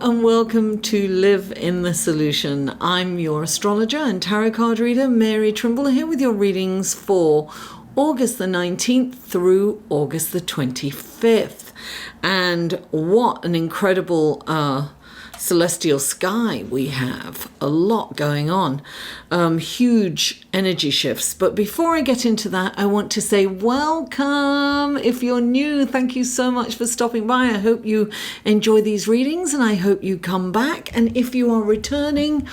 and welcome to Live in the Solution. I'm your astrologer and tarot card reader, Mary Trimble, here with your readings for August the 19th through August the 25th. And what an incredible celestial sky we have. A lot going on. Huge energy shifts. But before I get into that, I want to say welcome. If you're new, thank you so much for stopping by. I hope you enjoy these readings and I hope you come back. And if you are returning,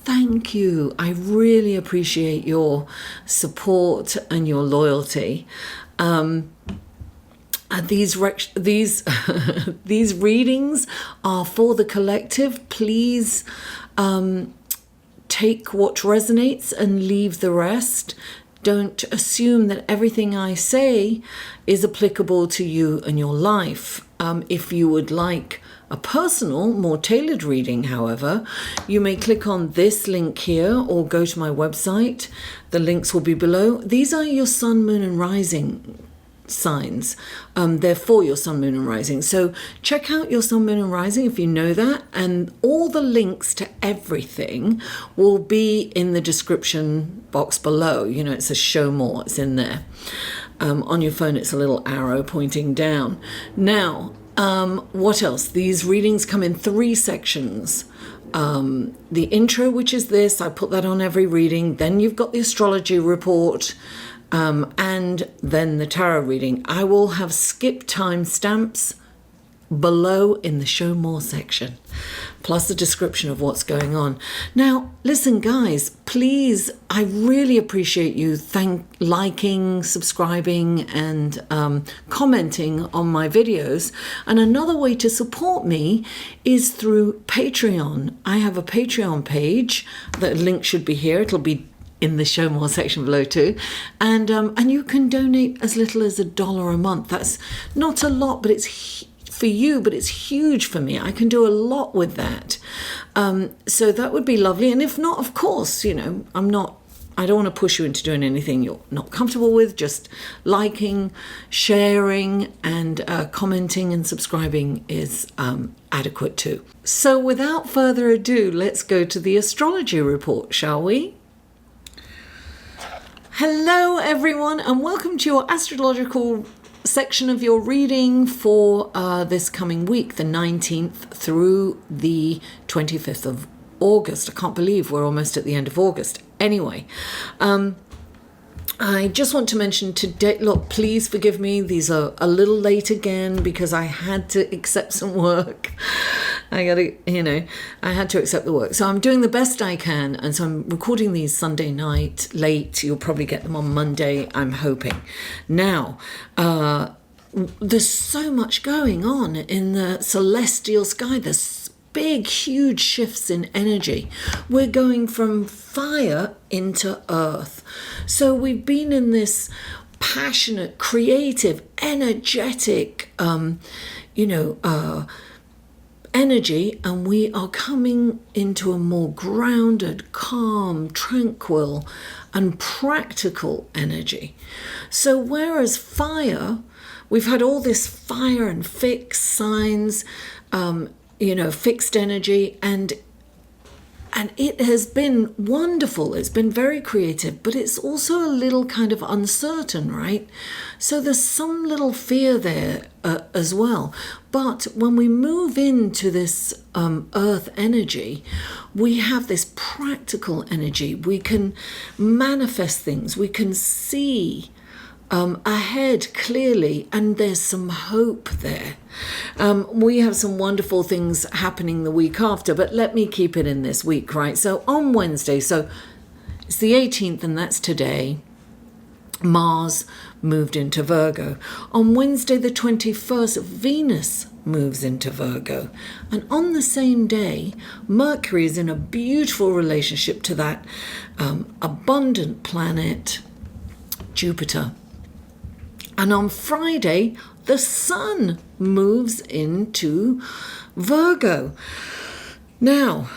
thank you. I really appreciate your support and your loyalty. These these readings are for the collective. Please take what resonates and leave the rest. Don't assume that everything I say is applicable to you and your life. If you would like a personal, more tailored reading, however, you may click on this link here or go to my website. The links will be below. These are your sun, moon, and rising signs. They're for your sun, moon, and rising. So check out your sun, moon, and rising if you know that, and all the links to everything will be in the description box below. You know, it says show more, it's in there. On your phone it's a little arrow pointing down. Now, what else? These readings come in 3 sections. The intro, which is this, I put that on every reading. Then you've got the astrology report, and then the tarot reading. I will have skip time stamps below in the show more section, plus a description of what's going on. Now, listen, guys, please, I really appreciate you liking, subscribing, and commenting on my videos. And another way to support me is through Patreon. I have a Patreon page. The link should be here. It'll be in the show more section below too, and you can donate as little as $1 a month. That's not a lot, but it's for you, but it's huge for me. I can do a lot with that, so that would be lovely. And if not, of course, you know, I don't want to push you into doing anything you're not comfortable with. Just liking, sharing, and commenting and subscribing is adequate too. So without further ado, let's go to the astrology report, shall we? Hello everyone, and welcome to your astrological section of your reading for this coming week, the 19th through the 25th of August. I can't believe we're almost at the end of August. Anyway, I just want to mention today, look, please forgive me, these are a little late again because I had to accept some work. I had to accept the work. So I'm doing the best I can, and so I'm recording these Sunday night late. You'll probably get them on Monday, I'm hoping. Now, there's so much going on in the celestial sky. There's big, huge shifts in energy. We're going from fire into earth. So we've been in this passionate, creative, energetic, energy, and we are coming into a more grounded, calm, tranquil, and practical energy. So whereas fire, we've had all this fire and fixed signs, fixed energy, and it has been wonderful. It's been very creative, but it's also a little kind of uncertain, right? So there's some little fear there as well. But when we move into this earth energy, we have this practical energy. We can manifest things. We can see ahead clearly, and there's some hope there. We have some wonderful things happening the week after, but let me keep it in this week, right? So on Wednesday, so it's the 18th, and that's today, Mars moved into Virgo. On Wednesday the 21st, Venus moves into Virgo. And on the same day, Mercury is in a beautiful relationship to that abundant planet, Jupiter. And on Friday, the Sun moves into Virgo. Now,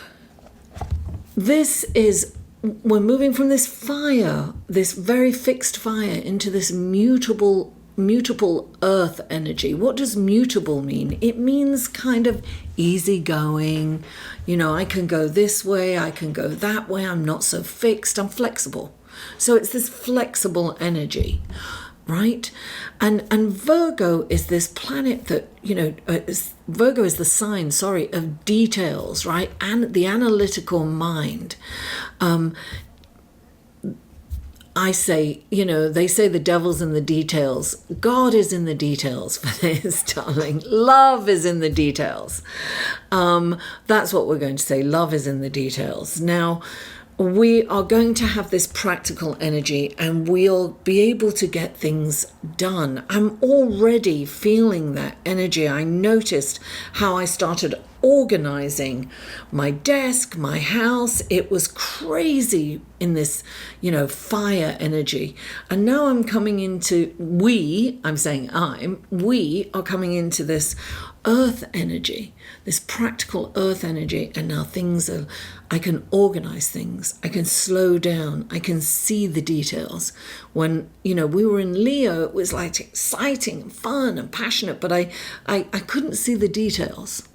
we're moving from this fire, this very fixed fire, into this mutable mutable earth energy. What does mutable mean? It means kind of easygoing. You know, I can go this way, I can go that way. I'm not so fixed. I'm flexible. So it's this flexible energy, right? And Virgo is this planet that, you know, Virgo is the sign, of details, right? And the analytical mind. I say, you know, they say the devil's in the details. God is in the details for this, darling. Love is in the details. That's what we're going to say. Love is in the details. Now, we are going to have this practical energy and we'll be able to get things done. I'm already feeling that energy. I noticed how I started organizing my desk, my house. It was crazy in this, you know, fire energy. And now I'm coming into, we are coming into this earth energy, this practical earth energy. And now I can organize things. I can slow down. I can see the details. When, you know, we were in Leo, it was like exciting and fun and passionate, but I couldn't see the details.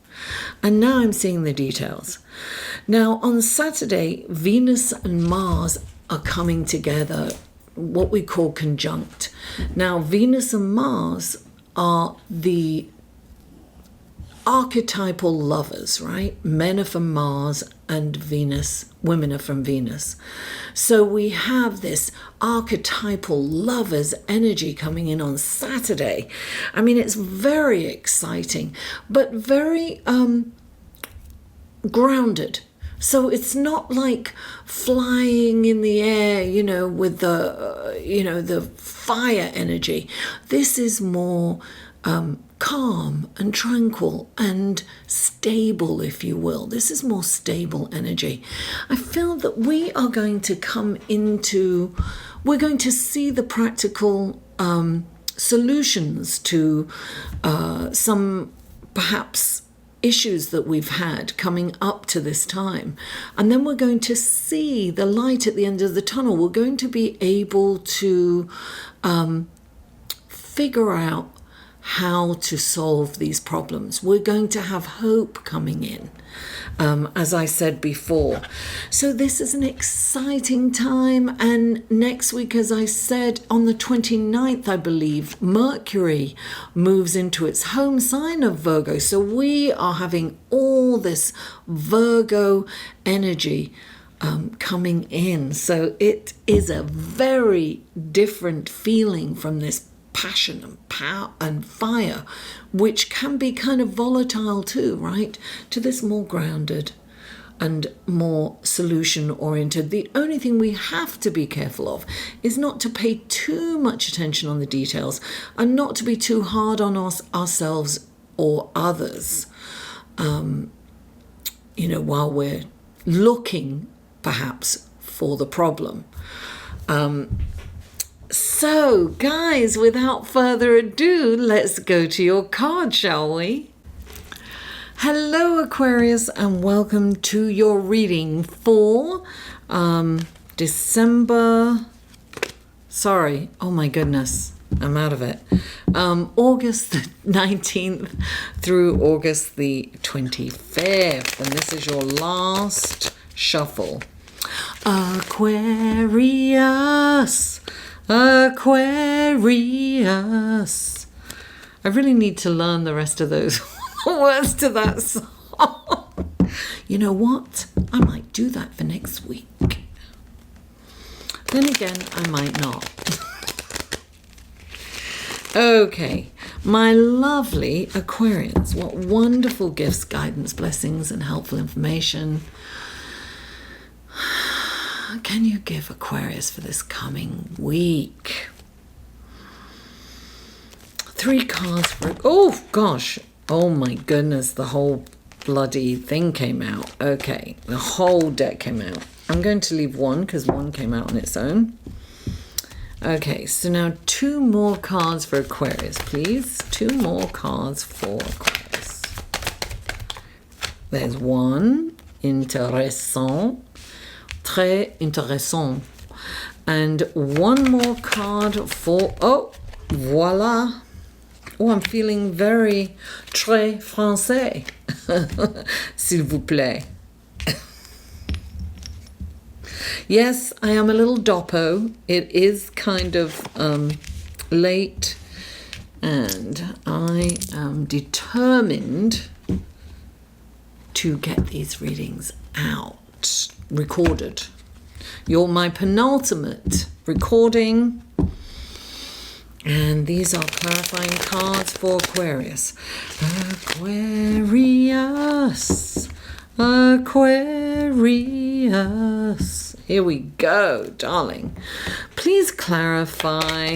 And now I'm seeing the details. Now on Saturday, Venus and Mars are coming together, what we call conjunct. Now Venus and Mars are the archetypal lovers, right? Men are from Mars and Venus, women are from Venus. So we have this archetypal lovers energy coming in on Saturday. I mean, it's very exciting, but very grounded. So it's not like flying in the air, you know, with the fire energy. This is more calm and tranquil and stable, if you will. This is more stable energy. I feel that we are going to we're going to see the practical solutions to some perhaps issues that we've had coming up to this time. And then we're going to see the light at the end of the tunnel. We're going to be able to figure out how to solve these problems. We're going to have hope coming in, as I said before. So this is an exciting time. And next week, as I said, on the 29th, I believe, Mercury moves into its home sign of Virgo. So we are having all this Virgo energy coming in. So it is a very different feeling from this passion and power and fire, which can be kind of volatile too, right? To this more grounded and more solution oriented. The only thing we have to be careful of is not to pay too much attention on the details and not to be too hard on ourselves or others, while we're looking perhaps for the problem. So, guys, without further ado, let's go to your card, shall we? Hello, Aquarius, and welcome to your reading for December. Sorry, oh my goodness, I'm out of it. August the 19th through August the 25th, and this is your last shuffle. Aquarius. Aquarius. I really need to learn the rest of those words to that song. You know what? I might do that for next week. Then again, I might not. Okay, my lovely Aquarians, what wonderful gifts, guidance, blessings, and helpful information can you give Aquarius for this coming week? 3 cards for... Oh, gosh. Oh, my goodness. The whole bloody thing came out. Okay. The whole deck came out. I'm going to leave one because one came out on its own. Okay. So now 2 more cards for Aquarius, please. 2 more cards for Aquarius. There's one. Intéressant. Très intéressant. And one more card for... Oh, Voila. Oh, I'm feeling very très français. S'il vous plaît. Yes, I am a little doppo. It is kind of late, and I am determined to get these readings out, recorded. You're my penultimate recording. And these are clarifying cards for Aquarius. Aquarius. Aquarius. Here we go, darling. Please clarify.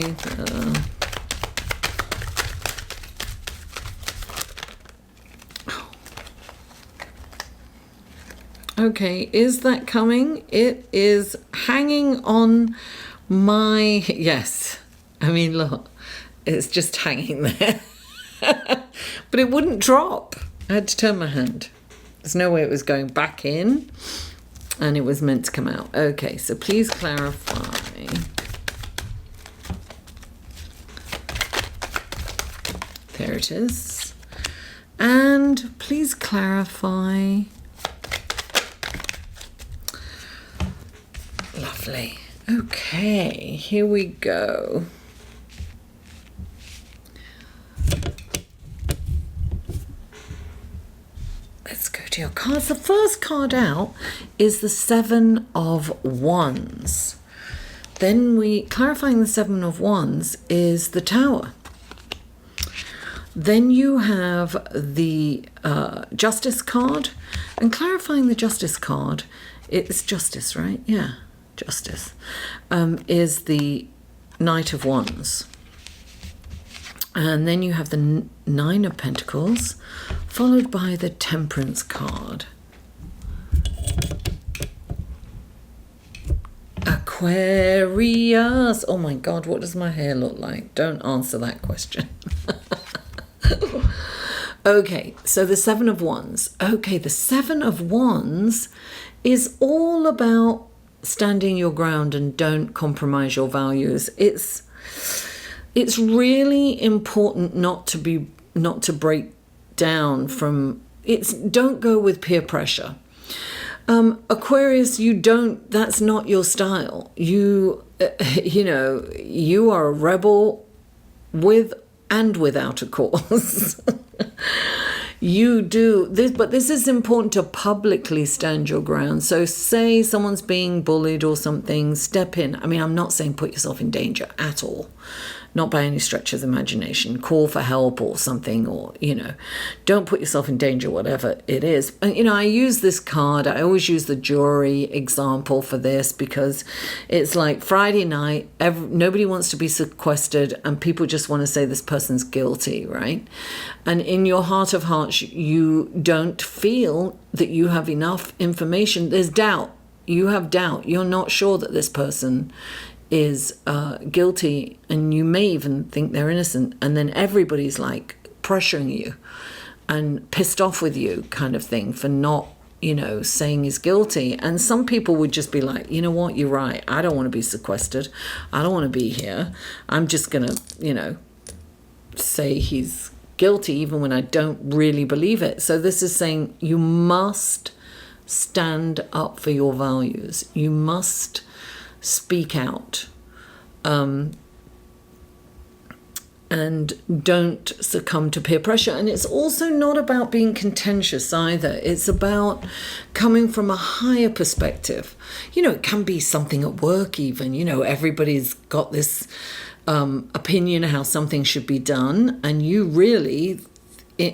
Okay, is that coming? It is hanging on my... Yes. I mean, look, it's just hanging there. But it wouldn't drop. I had to turn my hand. There's no way it was going back in. And it was meant to come out. Okay, so please clarify. There it is. And please clarify. Lovely. Okay, here we go. Let's go to your cards. The first card out is the Seven of Wands. Then clarifying the Seven of Wands is the Tower. Then you have the Justice card. And clarifying the Justice card, it's Justice, right? Yeah, Justice, is the Knight of Wands. And then you have the Nine of Pentacles, followed by the Temperance card. Aquarius. Oh my God, what does my hair look like? Don't answer that question. Okay, so the Seven of Wands. Okay, the Seven of Wands is all about standing your ground and don't compromise your values. It's really important not to break down from don't go with peer pressure. Aquarius, that's not your style. You are a rebel with and without a cause. You do this, but this is important to publicly stand your ground. So say someone's being bullied or something, step in. I mean, I'm not saying put yourself in danger at all. Not by any stretch of the imagination. Call for help or something, or, don't put yourself in danger, whatever it is. And, I use this card. I always use the jury example for this because it's like Friday night, nobody wants to be sequestered and people just want to say this person's guilty, right? And in your heart of hearts, you don't feel that you have enough information. There's doubt. You have doubt. You're not sure that this person is guilty, and you may even think they're innocent, and then everybody's like pressuring you and pissed off with you kind of thing for not saying he's guilty. And some people would just be like, you know what, you're right, I don't want to be sequestered, I don't want to be here, I'm just gonna say he's guilty even when I don't really believe it. So this is saying you must stand up for your values, you must speak out, and don't succumb to peer pressure. And it's also not about being contentious either. It's about coming from a higher perspective. It can be something at work even. Everybody's got this opinion how something should be done, and you really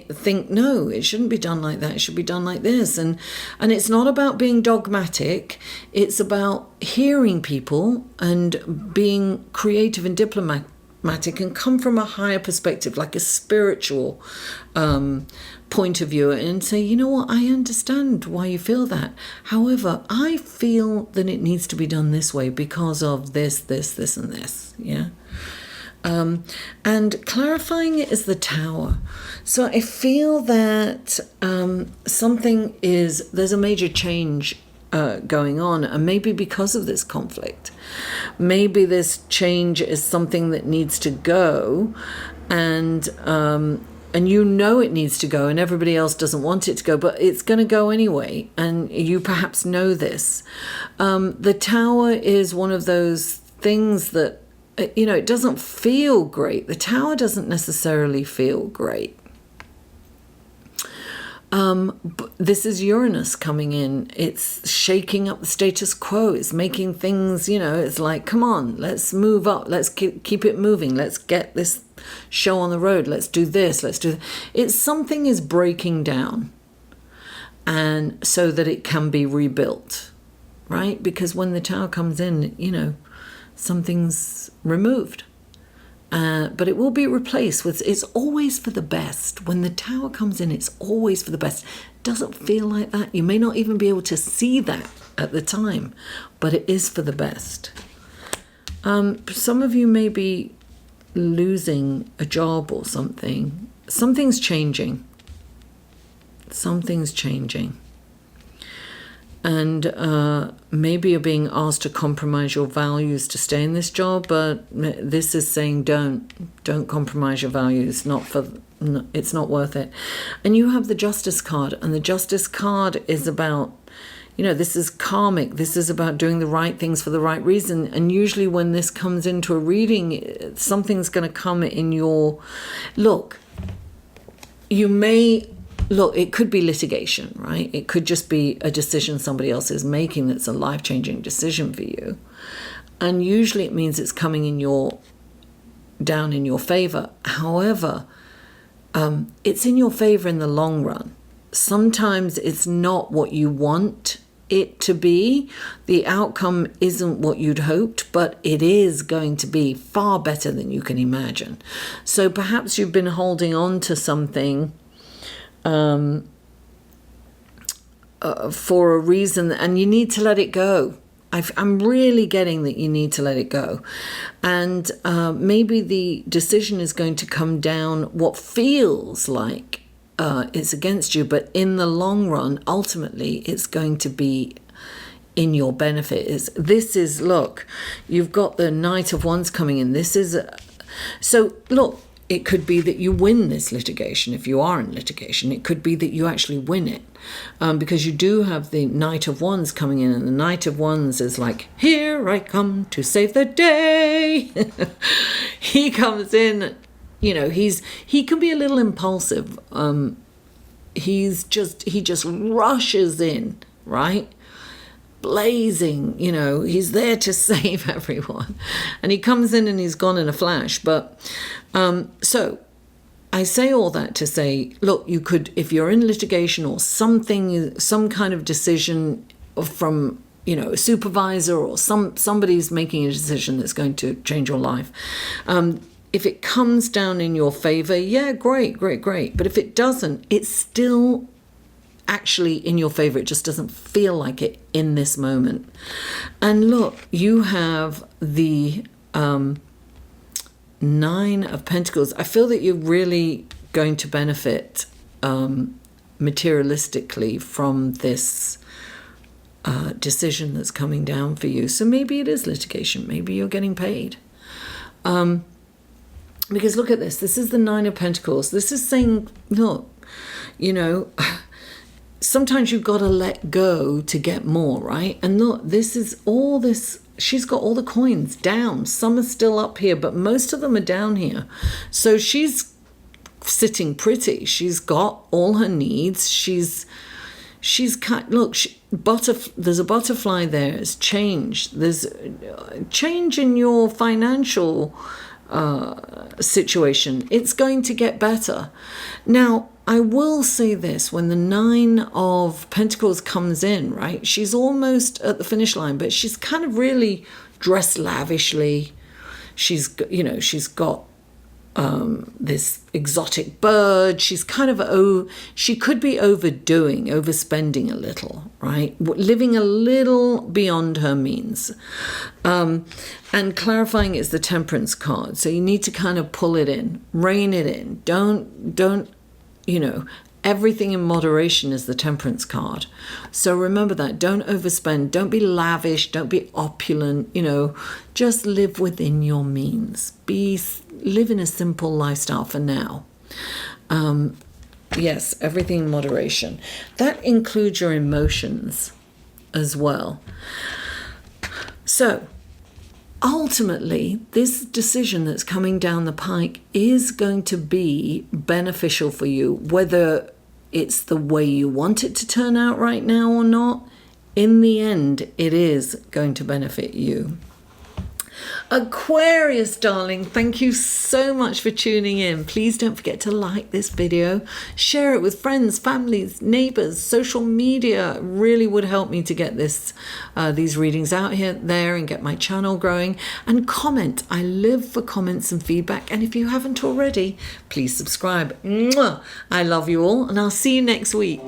think, no, it shouldn't be done like that, it should be done like this. And it's not about being dogmatic, it's about hearing people and being creative and diplomatic and come from a higher perspective, like a spiritual point of view, and say, you know what, I understand why you feel that. However, I feel that it needs to be done this way because of this, and this. Yeah. And clarifying it is the Tower. So I feel that there's a major change going on, and maybe because of this conflict, maybe this change is something that needs to go, and you know it needs to go, and everybody else doesn't want it to go, but it's going to go anyway, and you perhaps know this. The Tower is one of those things that, it doesn't feel great. The Tower doesn't necessarily feel great. But this is Uranus coming in. It's shaking up the status quo. It's making things, it's like, come on, let's move up. Let's keep it moving. Let's get this show on the road. Let's do this. It's something is breaking down, and so that it can be rebuilt, right? Because when the Tower comes in, something's removed. But it will be replaced with, it's always for the best. When the Tower comes in, it's always for the best. Doesn't feel like that. You may not even be able to see that at the time, but it is for the best. Some of you may be losing a job or something. Something's changing. Something's changing. And maybe you're being asked to compromise your values to stay in this job, but this is saying don't compromise your values. It's not worth it. And you have the Justice card, and the Justice card is about, this is karmic. This is about doing the right things for the right reason. And usually when this comes into a reading, something's going to come in your look. It could be litigation, right? It could just be a decision somebody else is making that's a life-changing decision for you. And usually it means it's coming down in your favor. However, it's in your favor in the long run. Sometimes it's not what you want it to be. The outcome isn't what you'd hoped, but it is going to be far better than you can imagine. So perhaps you've been holding on to something for a reason, and you need to let it go. I'm really getting that you need to let it go. And maybe the decision is going to come down what feels like it's against you, but in the long run, ultimately, it's going to be in your benefit. Look, you've got the Knight of Wands coming in. Look, it could be that you win this litigation. If you are in litigation, it could be that you actually win it, because you do have the Knight of Wands coming in, and the Knight of Wands is like, here I come to save the day. He comes in, he can be a little impulsive. He just rushes in, right? Blazing, he's there to save everyone, and he comes in and he's gone in a flash. But so I say all that to say, look, you could, if you're in litigation or something, some kind of decision from a supervisor or somebody's making a decision that's going to change your life, if it comes down in your favor, yeah, great. But if it doesn't, it's still actually in your favor. It just doesn't feel like it in this moment. And look, you have the Nine of Pentacles. I feel that you're really going to benefit materialistically from this decision that's coming down for you. So maybe it is litigation. Maybe you're getting paid. Because look at this. This is the Nine of Pentacles. This is saying, look, sometimes you've got to let go to get more, right? And look, this is all this. She's got all the coins down. Some are still up here, but most of them are down here. So she's sitting pretty. She's got all her needs. She's cut. Look, there's a butterfly there. It's change. There's change in your financial situation. It's going to get better. Now, I will say this, when the Nine of Pentacles comes in, right, she's almost at the finish line, but she's kind of really dressed lavishly. She's got this exotic bird. She's kind of, she could be overspending a little, right? Living a little beyond her means. And clarifying is the Temperance card. So you need to kind of pull it in, rein it in. Don't everything in moderation is the Temperance card. So remember that. Don't overspend. Don't be lavish. Don't be opulent. Just live within your means. Live in a simple lifestyle for now. Yes, everything in moderation. That includes your emotions as well. So ultimately, this decision that's coming down the pike is going to be beneficial for you, whether it's the way you want it to turn out right now or not. In the end, it is going to benefit you. Aquarius, darling, thank you so much for tuning in. Please don't forget to like this video, share it with friends, families, neighbors, social media. It really would help me to get these readings out there and get my channel growing. And comment. I live for comments and feedback. And if you haven't already, please subscribe. Mwah! I love you all, and I'll see you next week.